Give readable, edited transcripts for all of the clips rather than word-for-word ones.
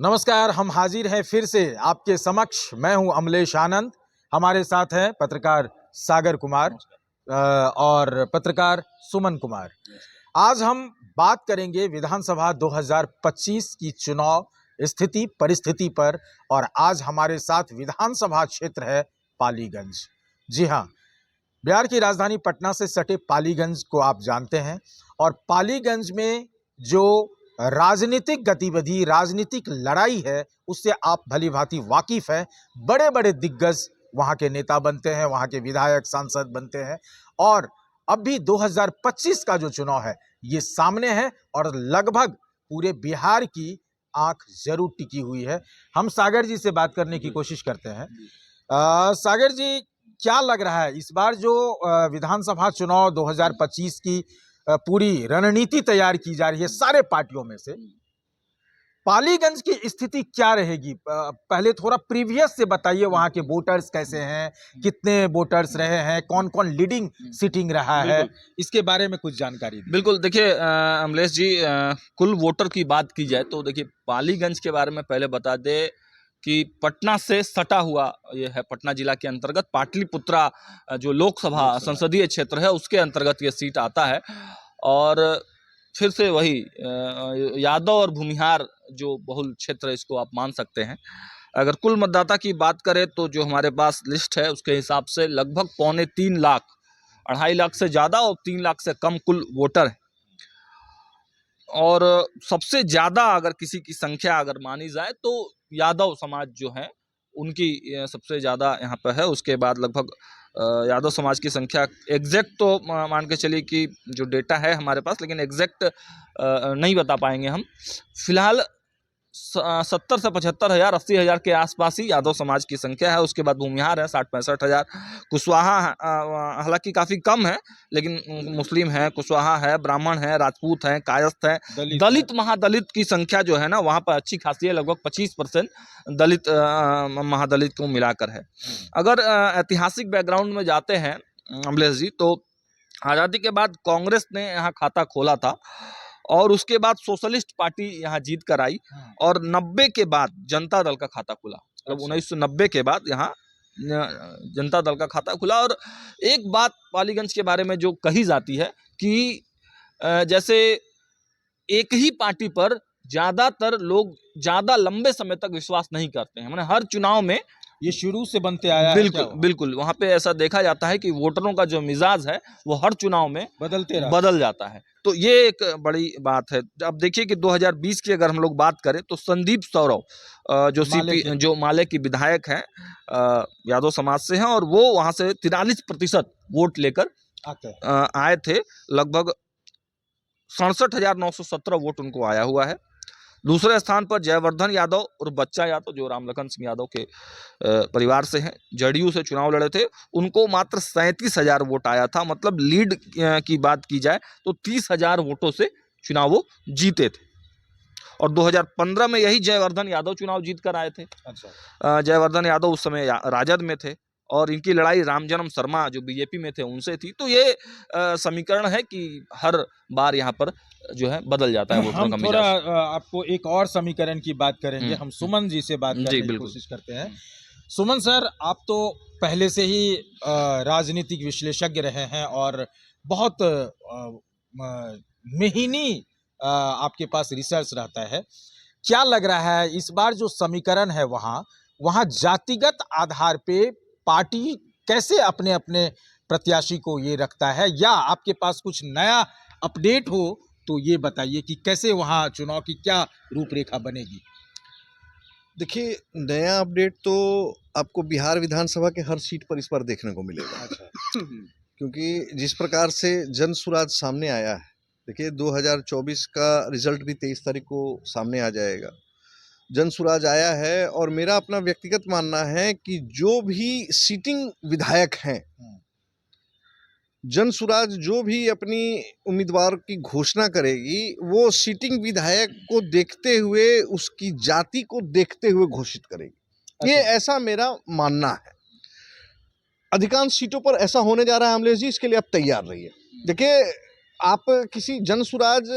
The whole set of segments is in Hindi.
नमस्कार, हम हाजिर हैं फिर से आपके समक्ष। मैं हूं अमलेश आनंद, हमारे साथ हैं पत्रकार सागर कुमार और पत्रकार सुमन कुमार। आज हम बात करेंगे विधानसभा 2025 की चुनाव स्थिति परिस्थिति पर, और आज हमारे साथ विधानसभा क्षेत्र है पालीगंज। जी हां, बिहार की राजधानी पटना से सटे पालीगंज को आप जानते हैं, और पालीगंज में जो राजनीतिक गतिविधि, राजनीतिक लड़ाई है, उससे आप भली भांति वाकिफ हैं। बड़े बड़े दिग्गज वहां के नेता बनते हैं, वहां के विधायक सांसद बनते हैं, और अब भी 2025 का जो चुनाव है ये सामने है, और लगभग पूरे बिहार की आंख जरूर टिकी हुई है। हम सागर जी से बात करने की कोशिश करते हैं। सागर जी, क्या लग रहा है इस बार जो विधानसभा चुनाव 2025 की पूरी रणनीति तैयार की जा रही है सारे पार्टियों में से, पालीगंज की स्थिति क्या रहेगी? पहले थोड़ा प्रीवियस से बताइए, वहां के वोटर्स कैसे हैं, कितने वोटर्स रहे हैं, कौन कौन लीडिंग सीटिंग रहा है, इसके बारे में कुछ जानकारी दीजिए। बिल्कुल, देखिए अमलेश जी, कुल वोटर की बात की जाए तो देखिए पालीगंज के बारे में पहले बता दे कि पटना से सटा हुआ ये है, पटना जिला के अंतर्गत पाटलिपुत्रा जो लोकसभा संसदीय क्षेत्र है उसके अंतर्गत ये सीट आता है। और फिर से वही यादव और भूमिहार जो बहुल क्षेत्र है, इसको आप मान सकते हैं। अगर कुल मतदाता की बात करें तो जो हमारे पास लिस्ट है उसके हिसाब से लगभग 2.25 लाख, 2.5 लाख से ज़्यादा और 3 लाख से कम कुल वोटर है। और सबसे ज़्यादा अगर किसी की संख्या अगर मानी जाए तो यादव समाज जो है उनकी सबसे ज़्यादा यहाँ पर है। उसके बाद लगभग यादव समाज की संख्या एग्जैक्ट तो मान के चलिए कि जो डेटा है हमारे पास, लेकिन एग्जैक्ट नहीं बता पाएंगे हम। फिलहाल 70 से 75 हज़ार 80 हज़ार के आसपास ही यादव समाज की संख्या है। उसके बाद भूमिहार है 60-65 हज़ार, कुशवाहा हालांकि काफ़ी कम है, लेकिन मुस्लिम है, कुशवाहा है, ब्राह्मण है, राजपूत हैं, कायस्थ है, दलित महादलित की संख्या जो है ना वहाँ पर अच्छी खासी है, लगभग 25% दलित महादलित को मिलाकर है। अगर ऐतिहासिक बैकग्राउंड में जाते हैं अमलेश जी, तो आज़ादी के बाद कांग्रेस ने यहाँ खाता खोला था, और उसके बाद सोशलिस्ट पार्टी यहाँ जीत कर आई, और 90 के बाद जनता दल का खाता खुला। मतलब 1990 के बाद यहाँ जनता दल का खाता खुला। और एक बात पालीगंज के बारे में जो कही जाती है कि जैसे एक ही पार्टी पर ज़्यादातर लोग ज़्यादा लंबे समय तक विश्वास नहीं करते हैं। मैंने हर चुनाव में ये शुरू से बनते आया बिल्कुल है। बिल्कुल, वहाँ पे ऐसा देखा जाता है कि वोटरों का जो मिजाज है वो हर चुनाव में बदल जाता है। तो ये एक बड़ी बात है। अब देखिए कि 2020 की अगर हम लोग बात करें तो संदीप सौरव जो माले की विधायक हैं, यादव समाज से हैं, और वो वहाँ से 43% वोट लेकर आए थे। लगभग 67,917 वोट उनको आया हुआ है। दूसरे स्थान पर जयवर्धन यादव और बच्चा यादव जो रामलखन सिंह यादव के परिवार से हैं, जदयू से चुनाव लड़े थे, उनको मात्र 37,000 वोट आया था। मतलब लीड की बात की जाए तो 30,000 वोटों से चुनाव वो जीते थे। और 2015 में यही जयवर्धन यादव चुनाव जीत कर आए थे। जयवर्धन यादव उस समय राजद में थे, और इनकी लड़ाई रामजन्म शर्मा जो बीजेपी में थे उनसे थी। तो ये समीकरण है कि हर बार यहाँ पर जो है बदल जाता है वोटरों का मिजाज। हम थोड़ा आपको एक और समीकरण की बात करेंगे। हम सुमन जी से बात करने की कोशिश करते हैं। सुमन सर, आप तो पहले से ही राजनीतिक विश्लेषज्ञ रहे हैं, और बहुत महीनी आपके पास रिसर्च रहता है। क्या लग रहा है इस बार जो समीकरण है वहाँ जातिगत आधार पे पार्टी कैसे अपने अपने प्रत्याशी को ये रखता है, या आपके पास कुछ नया अपडेट हो तो ये बताइए कि कैसे वहाँ चुनाव की क्या रूपरेखा बनेगी? देखिए, नया अपडेट तो आपको बिहार विधानसभा के हर सीट पर इस बार देखने को मिलेगा। क्योंकि जिस प्रकार से जन सुराज सामने आया है, देखिए 2024 का रिजल्ट भी 23 तारीख को सामने आ जाएगा। जन सुराज आया है, और मेरा अपना व्यक्तिगत मानना है कि जो भी सिटिंग विधायक हैं, जन सुराज जो भी अपनी उम्मीदवार की घोषणा करेगी वो सिटिंग विधायक को देखते हुए, उसकी जाति को देखते हुए घोषित करेगी। ये ऐसा मेरा मानना है। अधिकांश सीटों पर ऐसा होने जा रहा है अमलेश जी, इसके लिए आप तैयार रहिए। देखिए, आप किसी जन सुराज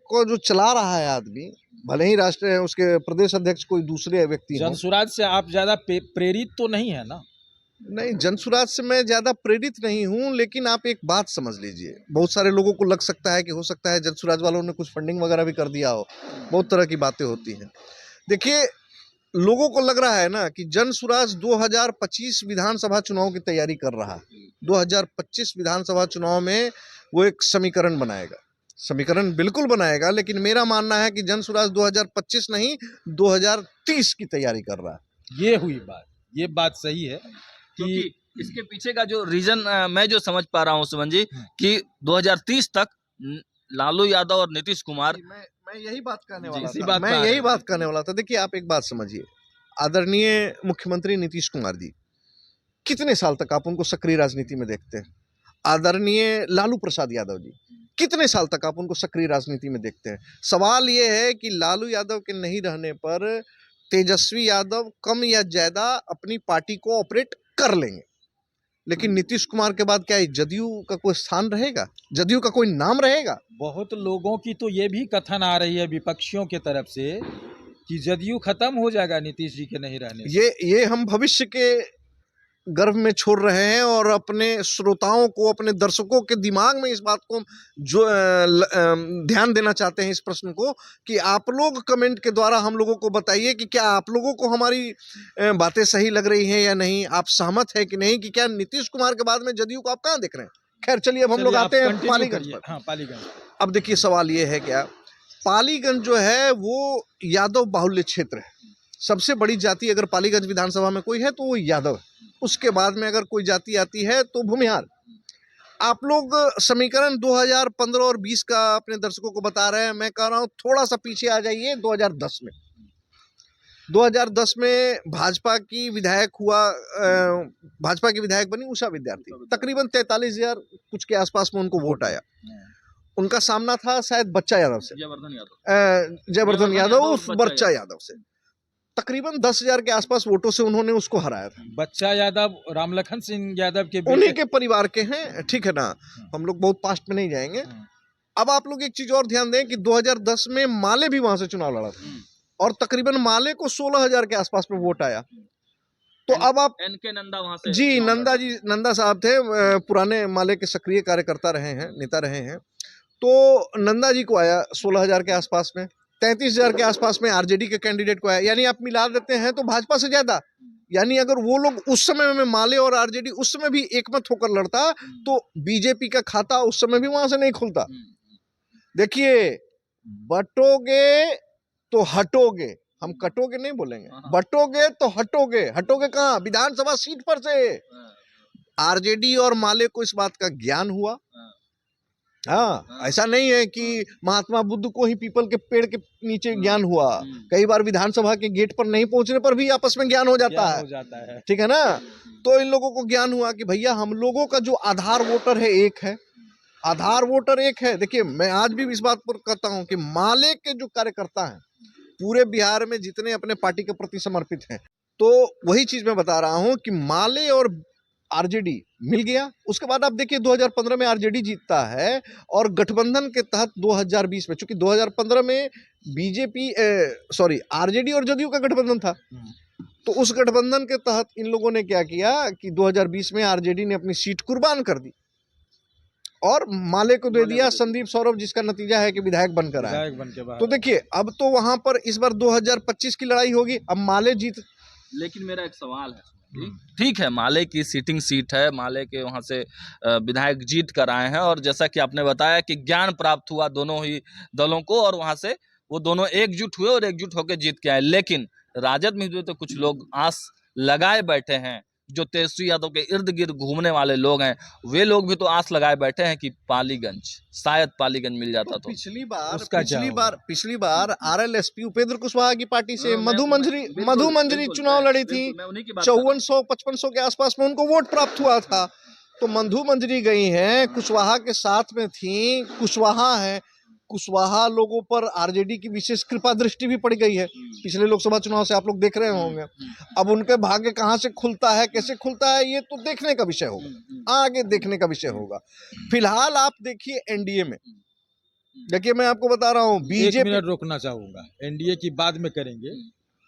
को जो चला रहा है आदमी, भले ही राष्ट्र उसके प्रदेश अध्यक्ष कोई दूसरे व्यक्ति हो, जनसुराज से आप ज्यादा प्रेरित तो नहीं है ना? नहीं, जनसुराज से मैं ज्यादा प्रेरित नहीं हूं, लेकिन आप एक बात समझ लीजिए, बहुत सारे लोगों को लग सकता है कि हो सकता है जनसुराज वालों ने कुछ फंडिंग वगैरह भी कर दिया हो, बहुत तरह की बातें होती हैं। देखिए, लोगों को लग रहा है ना कि जनसुराज 2025 विधानसभा चुनाव की तैयारी कर रहा है। 2025 विधानसभा चुनाव में वो एक समीकरण बनाएगा, समीकरण बिल्कुल बनाएगा, लेकिन मेरा मानना है कि जनसुराज 2025 नहीं 2030 की तैयारी कर रहा है। ये हुई बात, ये बात सही है क्योंकि कि इसके पीछे का जो रीजन मैं जो समझ पा रहा हूँ सुमन जी, कि 2030 तक लालू यादव और नीतीश कुमार, मैं यही बात कहने जी, वाला इसी था, बात मैं यही बात कहने वाला था। देखिए, आप एक बात समझिए, आदरणीय मुख्यमंत्री नीतीश कुमार जी, कितने साल तक आप उनको सक्रिय राजनीति में देखते हैं? आदरणीय लालू प्रसाद यादव जी, कितने साल तक आप उनको सक्रिय राजनीति में देखते हैं? सवाल ये है कि लालू यादव के नहीं रहने पर तेजस्वी यादव कम या ज्यादा अपनी पार्टी को ऑपरेट कर लेंगे, लेकिन नीतीश कुमार के बाद क्या जदयू का कोई स्थान रहेगा? जदयू का कोई नाम रहेगा? बहुत लोगों की तो ये भी कथन आ रही है विपक्षियों के तरफ से कि जदयू खत्म हो जाएगा नीतीश जी के नहीं रहने से। ये हम भविष्य के गर्भ में छोड़ रहे हैं और अपने श्रोताओं को, अपने दर्शकों के दिमाग में इस बात को जो ध्यान देना चाहते हैं इस प्रश्न को, कि आप लोग कमेंट के द्वारा हम लोगों को बताइए कि क्या आप लोगों को हमारी बातें सही लग रही हैं या नहीं, आप सहमत है कि नहीं, कि क्या नीतीश कुमार के बाद में जदयू को आप कहाँ देख रहे हैं? खैर चलिए, अब हम लोग आते हैं पालीगंज पर। हाँ, पालीगंज। अब देखिए, सवाल ये है, क्या पालीगंज जो है वो यादव बाहुल्य क्षेत्र है। सबसे बड़ी जाति अगर पालीगंज विधानसभा में कोई है तो वो यादव है, उसके बाद में अगर कोई जाति आती है तो भूमिहार। आप लोग समीकरण 2015 और 20 का अपने दर्शकों को बता रहे हैं, मैं कह रहा हूं थोड़ा सा पीछे आ जाइए। 2010 में 2010 में भाजपा की विधायक भाजपा की विधायक बनी उषा विद्यार्थी, तकरीबन 43,000 कुछ के आसपास में उनको वोट आया। उनका सामना था शायद बच्चा यादव से, जयवर्धन यादव उर्फ बच्चा यादव से, तकरीबन 10,000 के आसपास वोटों से उन्होंने उसको हराया था। बच्चा यादव रामलखन सिंह यादव के उन्हीं के परिवार के हैं, ठीक है ना, हम लोग बहुत पास्ट में नहीं जाएंगे। अब आप लोग एक चीज और ध्यान दें कि 2010 में माले भी वहां से चुनाव लड़ा था और तकरीबन माले को 16,000 के आसपास में वोट आया। तो अब आप एनके नंदा वहां से, जी नंदा साहब थे, पुराने माले के सक्रिय कार्यकर्ता रहे हैं, नेता रहे हैं। तो नंदा जी को आया 16,000 के आसपास में, 33,000 के आसपास में आरजेडी के कैंडिडेट को आया, यानी आप मिला देते हैं तो भाजपा से ज्यादा। यानी अगर वो लोग उस समय में माले और आरजेडी उस समय भी एकमत होकर लड़ता तो बीजेपी का खाता उस समय भी वहां से नहीं खुलता। देखिए, बटोगे तो हटोगे, हम कटोगे नहीं बोलेंगे, बटोगे तो हटोगे। हटोगे कहाँ? विधानसभा सीट पर से। आरजेडी और माले को इस बात का ज्ञान हुआ। हाँ, ऐसा नहीं है कि महात्मा बुद्ध को ही पीपल के पेड़ के नीचे ज्ञान हुआ। कई बार विधानसभा के गेट पर नहीं पहुंचने पर भी आपस में ज्ञान हो जाता है, ठीक है ना। तो इन लोगों को ज्ञान हुआ कि भैया हम लोगों का जो आधार वोटर है एक है, आधार वोटर एक है। देखिए, मैं आज भी इस बात पर कहता हूं कि माले के जो कार्यकर्ता हैं पूरे बिहार में जितने अपने पार्टी के प्रति समर्पित हैं, तो वही चीज मैं बता रहा हूं कि माले और आरजेडी मिल गया। उसके बाद आप देखिए 2015 में आरजेडी जीतता है और गठबंधन के तहत 2020 में, चूंकि 2015 में आरजेडी और जदयू का गठबंधन था, तो उस गठबंधन के तहत इन लोगों ने क्या किया कि 2020 में आरजेडी ने अपनी सीट कुर्बान कर दी और माले को दे दिया संदीप सौरभ, जिसका नतीजा है कि विधायक बनकर आया। तो देखिए, अब तो वहां पर इस बार 2025 की लड़ाई होगी। अब माले जीत, लेकिन मेरा एक सवाल है, ठीक है, माले की सीटिंग सीट है, माले के वहां से विधायक जीत कर आए हैं और जैसा कि आपने बताया कि ज्ञान प्राप्त हुआ दोनों ही दलों को और वहां से वो दोनों एकजुट हुए और एकजुट होकर जीत के आए। लेकिन राजद में भी तो कुछ लोग आस लगाए बैठे हैं, जो तेजस्वी यादव के इर्द गिर्द घूमने वाले लोग हैं, वे लोग भी तो आस लगाए बैठे हैं कि पालीगंज, शायद पालीगंज मिल जाता तो पिछली बार आरएलएसपी उपेंद्र कुशवाहा की पार्टी से मधु मंजरी चुनाव लड़ी थी, 5400-5500 के आसपास में उनको वोट प्राप्त हुआ था। तो मधु मंजरी गई हैं, कुशवाहा के साथ में थी, कुशवाहा है, कुशवाहा लोगों पर आरजेडी की विशेष कृपा दृष्टि भी पड़ गई है। पिछले लोकसभा चुनाव से आप लोग देख रहे होंगे। अब उनके भाग्य कहाँ से खुलता है, कैसे खुलता है, ये तो देखने का विषय होगा, आगे देखने का विषय होगा। फिलहाल आप देखिए एनडीए में, देखिए मैं आपको बता रहा हूँ, एक बीजेपी मिनट रोकना चाहूंगा, एनडीए की बाद में करेंगे।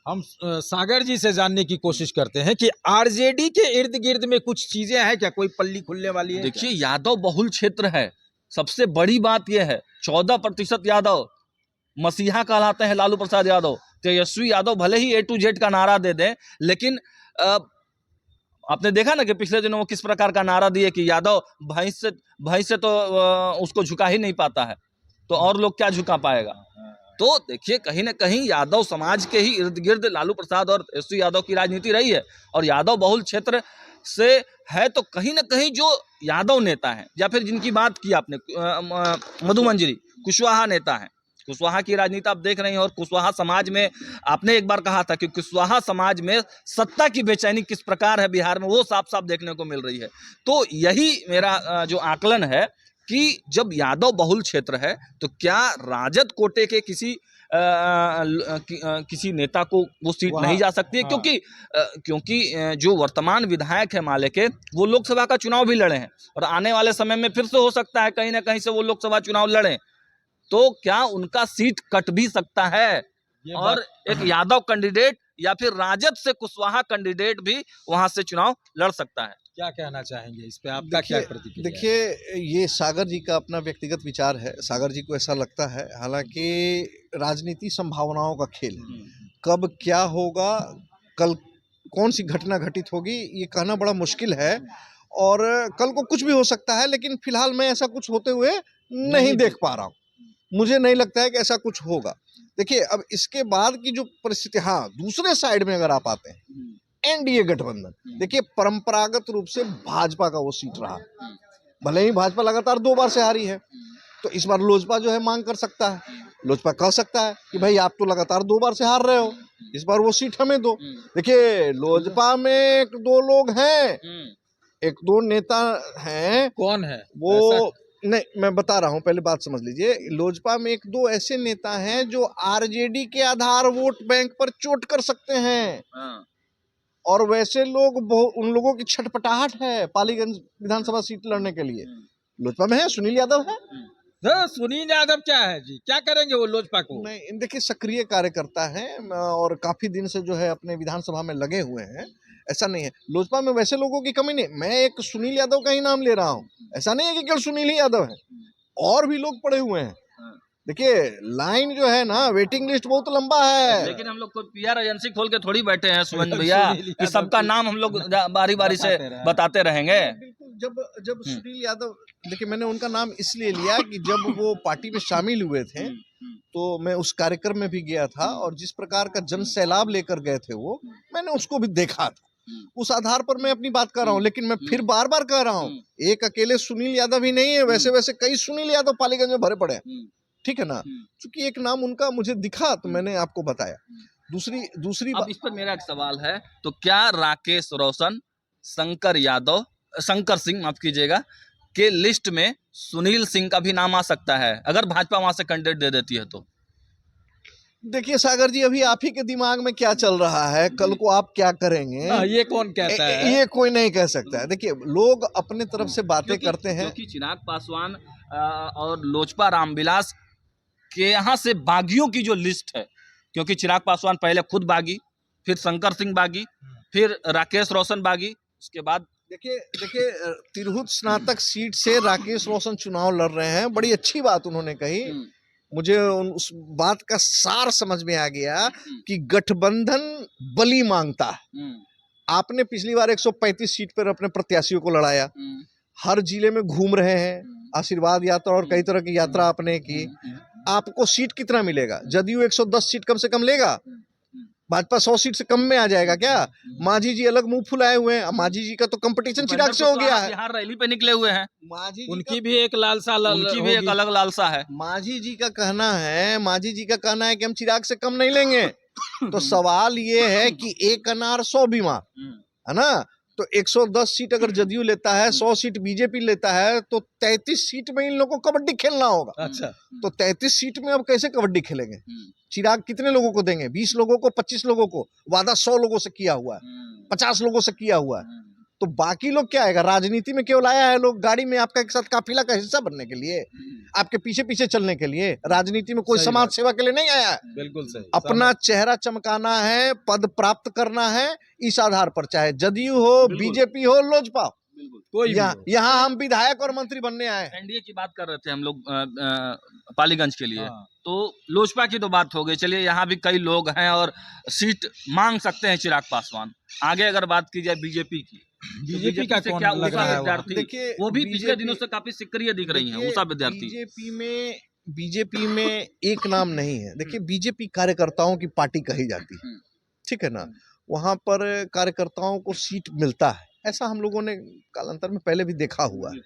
हम सागर जी से जानने की कोशिश करते हैं कि आरजेडी के इर्द गिर्द में कुछ चीजें हैं क्या, कोई पल्ली खुलने वाली है? देखिए यादव बहुल क्षेत्र है, सबसे बड़ी बात यह है 14% यादव मसीहा कहलाते हैं। लालू प्रसाद यादव, तेजस्वी यादव भले ही A to Z का नारा दे दें, लेकिन आपने देखा ना कि पिछले दिनों वो किस प्रकार का नारा दिए कि यादव भैंस से तो उसको झुका ही नहीं पाता है, तो और लोग क्या झुका पाएगा। तो देखिए कहीं ना कहीं यादव समाज के ही इर्द गिर्द लालू प्रसाद और तेजस्वी यादव की राजनीति रही है, और यादव बहुल क्षेत्र से है। तो कहीं ना कहीं जो यादव नेता हैं, या फिर जिनकी बात की आपने मधु मंजरी, कुशवाहा नेता हैं, कुशवाहा की राजनीति आप देख रहे हैं। और कुशवाहा समाज में आपने एक बार कहा था कि कुशवाहा समाज में सत्ता की बेचैनी किस प्रकार है बिहार में, वो साफ साफ देखने को मिल रही है। तो यही मेरा जो आकलन है कि जब यादव बहुल क्षेत्र है तो क्या राजद कोटे के किसी नेता को वो सीट नहीं जा सकती है? क्योंकि जो वर्तमान विधायक है माले के, वो लोकसभा का चुनाव भी लड़े हैं, और आने वाले समय में फिर से हो सकता है कहीं ना कहीं से वो लोकसभा चुनाव लड़े, तो क्या उनका सीट कट भी सकता है? और एक यादव कैंडिडेट या फिर राजद से कुशवाहा कैंडिडेट भी वहां से चुनाव लड़ सकता है। क्या कहना चाहेंगे इस पे, आपका क्या प्रतिक्रिया? देखिए ये सागर जी का अपना व्यक्तिगत विचार है। सागर जी को ऐसा लगता है, हालांकि राजनीति संभावनाओं का खेल है, कब क्या होगा, कल कौन सी घटना घटित होगी, ये कहना बड़ा मुश्किल है, और कल को कुछ भी हो सकता है। लेकिन फिलहाल मैं ऐसा कुछ होते हुए नहीं देख पा रहा हूँ, मुझे नहीं लगता है कि ऐसा कुछ होगा। देखिए अब इसके बाद की जो परिस्थिति, हाँ दूसरे साइड में अगर आप आते हैं, एनडीए गठबंधन, देखिए परंपरागत रूप से भाजपा का वो सीट रहा, भले ही भाजपा लगातार 2 बार से हारी है, तो इस बार लोजपा जो है मांग कर सकता है, लोजपा कह सकता है कि भाई आप तो लगातार 2 बार से हार रहे हो, इस बार वो सीट हमें दो। देखिए लोजपा में 1-2 लोग हैं, 1-2 नेता हैं। कौन है वो नहीं, मैं बता रहा हूं, पहले बात समझ लीजिए। लोजपा में 1-2 ऐसे नेता हैं जो आरजेडी के आधार वोट बैंक पर चोट कर सकते हैं, और वैसे लोग उन लोगों की छटपटाहट है पालीगंज विधानसभा सीट लड़ने के लिए। लोजपा में है, सुनील यादव है। सुनील यादव क्या है जी, क्या करेंगे वो लोजपा को? नहीं देखिए, सक्रिय कार्यकर्ता है और काफी दिन से जो है अपने विधानसभा में लगे हुए हैं, ऐसा नहीं है। लोजपा में वैसे लोगों की कमी नहीं, मैं एक सुनील यादव का ही नाम ले रहा हूँ, ऐसा नहीं है कि केवल सुनील ही यादव है, और भी लोग पड़े हुए हैं। देखिए लाइन जो है ना, वेटिंग लिस्ट बहुत लंबा है। लेकिन हम लोग कोई पीआर एजेंसी खोल के थोड़ी बैठे हैं सुमन भैया कि सबका नाम हम लोग बारी बारी से बताते रहेंगे। बिल्कुल, जब सुनील यादव, देखिए मैंने उनका नाम इसलिए लिया कि जब वो पार्टी में शामिल हुए थे तो मैं उस कार्यक्रम में भी गया था, और जिस प्रकार का जन सैलाब लेकर गए थे वो, मैंने उसको भी देखा था। उस आधार पर मैं अपनी बात कर रहा हूँ। लेकिन मैं फिर बार बार कह रहा हूँ, एक अकेले सुनील यादव ही नहीं है, वैसे वैसे कई सुनील यादव पालीगंज में भरे पड़े हैं, ठीक है ना। क्योंकि एक नाम उनका मुझे दिखा तो मैंने आपको बताया। दूसरी अब इस पर मेरा एक सवाल है, तो क्या राकेश रोशन, शंकर सिंह माफ कीजिएगा, के लिस्ट में सुनील सिंह का भी नाम आ सकता है अगर भाजपा वहां से कैंडिडेट दे देती है तो? देखिए सागर जी, अभी आप ही के दिमाग में क्या चल रहा है, कल को आप क्या करेंगे, ये कौन कहता है? ये कोई नहीं कह सकता है। देखिए लोग अपने तरफ से बातें करते हैं, क्योंकि चिराग पासवान और लोजपा रामविलास के यहाँ से बागियों की जो लिस्ट है, क्योंकि चिराग पासवान पहले खुद बागी, फिर शंकर सिंह बागी, फिर राकेश रोशन बागी, उसके बाद देखिए तिरहुत स्नातक सीट से राकेश रोशन चुनाव लड़ रहे हैं। बड़ी अच्छी बात उन्होंने कही, मुझे उस बात का सार समझ में आ गया कि गठबंधन बलि मांगता है। आपने पिछली बार 135 सीट पर अपने प्रत्याशियों को लड़ाया, हर जिले में घूम रहे हैं, आशीर्वाद यात्रा और कई तरह की यात्रा आपने की। आपको सीट कितना मिलेगा? जदयू 110 सीट कम से कम लेगा, भाजपा 100 सीट से कम में आ जाएगा क्या? मांझी जी अलग मुंह फुलाए हुए हैं, मांझी जी का तो कंपटीशन चिराग से हो गया है, बिहार रैली पे निकले हुए हैं, उनकी भी एक लालसा, उनकी भी एक अलग लालसा है। मांझी जी का कहना है कि हम चिराग से कम नहीं लेंगे। तो सवाल ये है कि एक अनार 100 बीमार, है ना। तो 110 सीट अगर जदयू लेता है, 100 सीट बीजेपी लेता है, तो 33 सीट में इन लोगों को कबड्डी खेलना होगा। अच्छा, तो 33 सीट में अब कैसे कबड्डी खेलेंगे? चिराग कितने लोगों को देंगे? 20 लोगों को, 25 लोगों को? वादा 100 लोगों से किया हुआ है, 50 लोगों से किया हुआ है। तो बाकी लोग क्या आएगा? राजनीति में केवल आया है लोग गाड़ी में आपका एक साथ काफिला का हिस्सा बनने के लिए, आपके पीछे पीछे चलने के लिए। राजनीति में कोई सही समाज बात। सेवा के लिए नहीं आया है। बिल्कुल सही। अपना चेहरा चमकाना है, पद प्राप्त करना है, इस आधार पर, चाहे जदयू हो, बीजेपी हो, लोजपा हो, कोई भी हो। यहाँ हम विधायक और मंत्री बनने आए हैं। एनडीए की बात कर रहे थे हम लोग पालीगंज के लिए, हाँ। तो लोजपा की तो बात हो गई। चलिए, यहाँ भी कई लोग हैं और सीट मांग सकते हैं चिराग पासवान। आगे अगर बात की जाए बीजेपी की, बीजेपी का से कौन क्या लग उषा रहा है? विद्यार्थी, देखिए, वो भी पिछले बीजेपी दिनों से काफी सक्रिय दिख रही हैं, देखिए, उषा विद्यार्थी। बीजेपी में एक नाम नहीं है। देखिए, बीजेपी कार्यकर्ताओं की पार्टी कही जाती है, ठीक है ना? वहां पर कार्यकर्ताओं को सीट मिलता है, ऐसा हम लोगों ने कालांतर में पहले भी देखा हुआ है।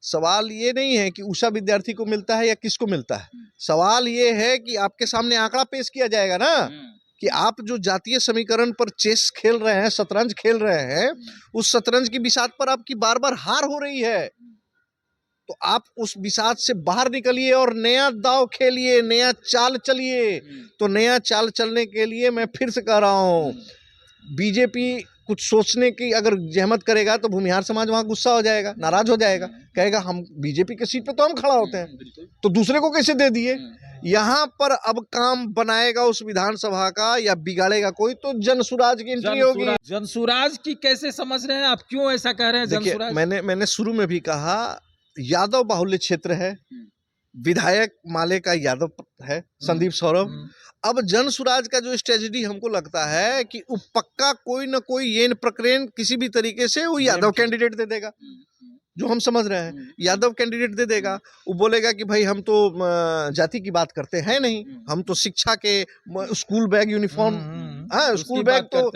सवाल ये नहीं है कि उषा विद्यार्थी को मिलता है या किसको मिलता है। सवाल ये है कि आपके सामने आंकड़ा पेश किया जाएगा ना, कि आप जो जातीय समीकरण पर चेस खेल रहे हैं, शतरंज खेल रहे हैं, उस शतरंज की बिसात पर आपकी बार बार हार हो रही है। तो आप उस बिसात से बाहर निकलिए और नया दाव खेलिए, नया चाल चलिए। तो नया चाल चलने के लिए मैं फिर से कह रहा हूँ, बीजेपी कुछ सोचने की अगर जहमत करेगा तो भूमिहार समाज वहां गुस्सा हो जाएगा, नाराज हो जाएगा, कहेगा हम बीजेपी के सीट पे तो हम खड़ा होते हैं, तो दूसरे को कैसे दे दिए। यहाँ पर अब काम बनाएगा उस विधानसभा का या बिगाड़ेगा कोई, तो जनसुराज की एंट्री होगी। जनसुराज की कैसे समझ रहे हैं आप? क्यों ऐसा कह रहे हैं? देखिए, जनसुराज मैंने शुरू में भी कहा, यादव बाहुल्य क्षेत्र है, विधायक माले का यादव है, संदीप सौरभ। अब जनसुराज का जो स्ट्रेटजी हमको लगता है कि वो पक्का कोई ना कोई येन प्रकरण किसी भी तरीके से वो यादव कैंडिडेट दे देगा, जो हम समझ रहे हैं। यादव कैंडिडेट दे देगा, वो बोलेगा कि भाई हम तो जाति की बात करते हैं नहीं, हम तो शिक्षा के school bag uniform, school bag तो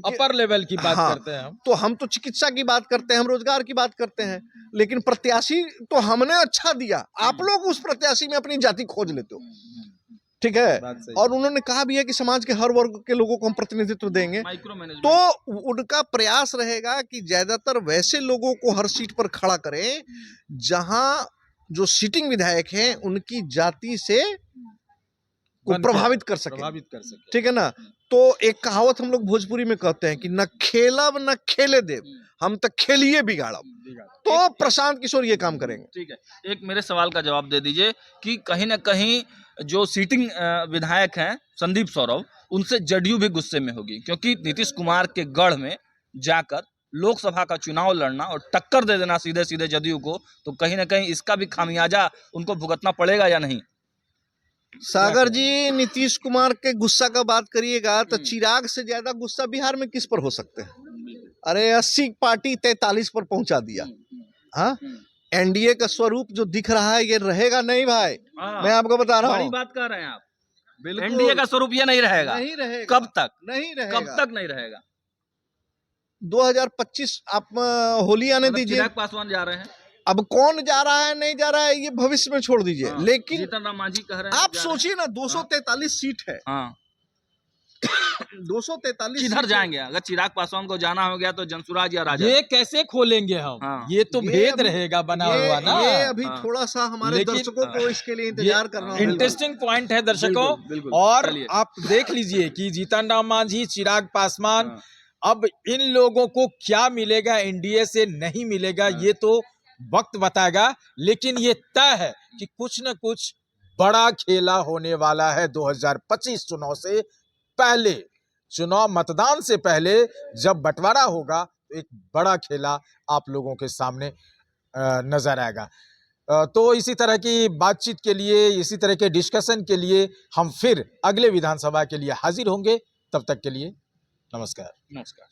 अपर लेवल की बात करते हैं हम, तो हम तो चिकित्सा की बात करते हैं, हम रोजगार की बात करते हैं। लेकिन प्रत्याशी तो हमने अच्छा दिया, आप लोग उस प्रत्याशी में अपनी जाति खोज लेते हो, ठीक है। और उन्होंने कहा भी है कि समाज के हर वर्ग के लोगों को हम प्रतिनिधित्व देंगे। तो उनका प्रयास रहेगा कि ज्यादातर वैसे लोगों को हर सीट पर खड़ा करें जहां जो सिटिंग विधायक हैं उनकी जाति से को प्रभावित कर सके, ठीक है ना। तो एक कहावत हम लोग भोजपुरी में कहते हैं कि न खेलब न खेले देव, हम तो खेलिए बिगाड़ब। तो प्रशांत किशोर ये काम करेंगे। ठीक है, एक मेरे सवाल का जवाब दे दीजिए कि कहीं ना कहीं जो सीटिंग विधायक हैं संदीप सौरभ, उनसे जदयू भी गुस्से में होगी, क्योंकि नीतीश कुमार के गढ़ में जाकर लोकसभा का चुनाव लड़ना और टक्कर दे देना सीधे सीधे जदयू को, तो कहीं ना कहीं इसका भी खामियाजा उनको भुगतना पड़ेगा या नहीं? सागर जी, नीतीश कुमार के गुस्सा का बात करिएगा तो चिराग से ज्यादा गुस्सा बिहार में किस पर हो सकते हैं? अरे 80 पार्टी 43 पर पहुंचा दिया। हाँ, एनडीए का स्वरूप जो दिख रहा है ये रहेगा नहीं भाई, मैं आपको बता रहा हूँ। बड़ी बात कर रहे हैं आप। एनडीए का स्वरूप ये नहीं रहेगा। नहीं रहेगा। कब तक नहीं रहेगा। कब तक नहीं रहेगा? 2025 आप होली आने दीजिए। चिराग पासवान जा रहे हैं, अब कौन जा रहा है नहीं जा रहा है ये भविष्य में छोड़ दीजिए। लेकिन जीतन राम मांझी कह रहे हैं, आप सोचिए ना, 243 सीट है। 243 किधर जाएंगे? अगर चिराग पासवान को जाना हो गया तो जनसुराज या राजा, ये कैसे खोलेंगे हम? ये तो भेद रहेगा बना हुआ ना। ये अभी थोड़ा सा हमारे दर्शकों को इसके लिए इंतजार करना होगा। इंटरेस्टिंग पॉइंट है दर्शकों। और आप देख लीजिए कि जीतन राम मांझी, चिराग पासवान, अब इन लोगों को क्या मिलेगा एनडीए से नहीं मिलेगा ये तो वक्त बताएगा। लेकिन ये तय है कि कुछ न कुछ बड़ा खेला होने वाला है 2025 चुनाव से पहले। चुनाव मतदान से पहले जब बंटवारा होगा तो एक बड़ा खेला आप लोगों के सामने नजर आएगा। तो इसी तरह की बातचीत के लिए, इसी तरह के डिस्कशन के लिए हम फिर अगले विधानसभा के लिए हाजिर होंगे। तब तक के लिए नमस्कार। नमस्कार।